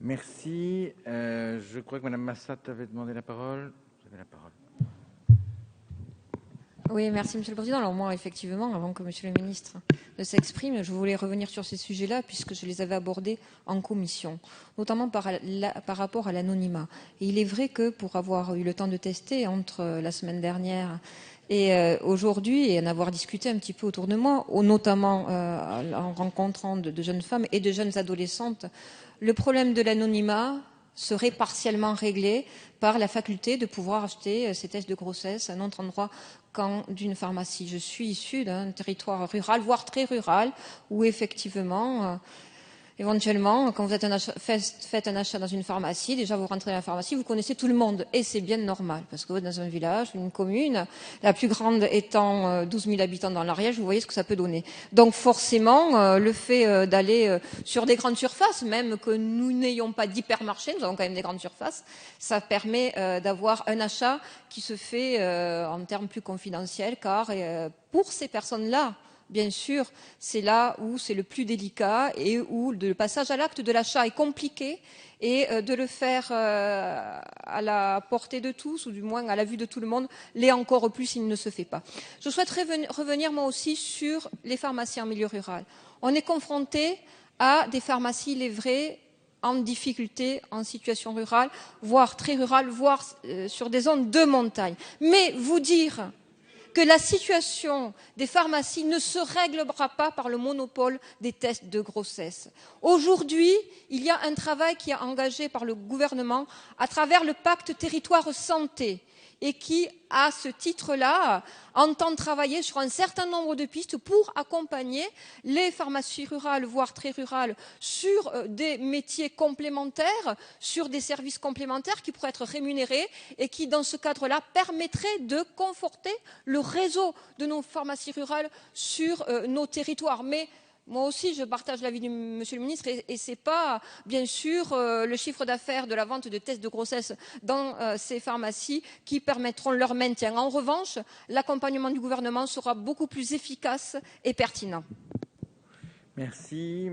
Merci. Je crois que Mme Massat avait demandé la parole. Vous avez la parole. Oui, merci Monsieur le Président. Alors moi, effectivement, avant que Monsieur le Ministre ne s'exprime, je voulais revenir sur ces sujets-là puisque je les avais abordés en commission, notamment par rapport à l'anonymat. Et il est vrai que pour avoir eu le temps de tester entre la semaine dernière et aujourd'hui, et en avoir discuté un petit peu autour de moi, notamment en rencontrant de jeunes femmes et de jeunes adolescentes, le problème de l'anonymat serait partiellement réglé par la faculté de pouvoir acheter ces tests de grossesse à un autre endroit qu'en d'une pharmacie. Je suis issue d'un territoire rural, voire très rural, où effectivement, éventuellement, quand vous faites un achat dans une pharmacie, déjà vous rentrez dans la pharmacie, vous connaissez tout le monde. Et c'est bien normal, parce que vous êtes dans un village, une commune, la plus grande étant 12 000 habitants dans l'Ariège, vous voyez ce que ça peut donner. Donc forcément, le fait d'aller sur des grandes surfaces, même que nous n'ayons pas d'hypermarché, nous avons quand même des grandes surfaces, ça permet d'avoir un achat qui se fait en termes plus confidentiels, car pour ces personnes-là, bien sûr, c'est là où c'est le plus délicat et où le passage à l'acte de l'achat est compliqué et de le faire à la portée de tous, ou du moins à la vue de tout le monde, l'est encore plus s'il ne se fait pas. Je souhaiterais revenir moi aussi sur les pharmacies en milieu rural. On est confronté à des pharmacies, il est vrai, en difficulté, en situation rurale, voire très rurale, voire sur des zones de montagne. Mais vous dire que la situation des pharmacies ne se réglera pas par le monopole des tests de grossesse. Aujourd'hui, il y a un travail qui est engagé par le gouvernement à travers le pacte territoire santé et qui, à ce titre-là, entend travailler sur un certain nombre de pistes pour accompagner les pharmacies rurales, voire très rurales, sur des métiers complémentaires, sur des services complémentaires qui pourraient être rémunérés et qui, dans ce cadre-là, permettraient de conforter le réseau de nos pharmacies rurales sur nos territoires. Mais moi aussi, je partage l'avis de Monsieur le Ministre et ce n'est pas, bien sûr, le chiffre d'affaires de la vente de tests de grossesse dans ces pharmacies qui permettront leur maintien. En revanche, l'accompagnement du gouvernement sera beaucoup plus efficace et pertinent. Merci.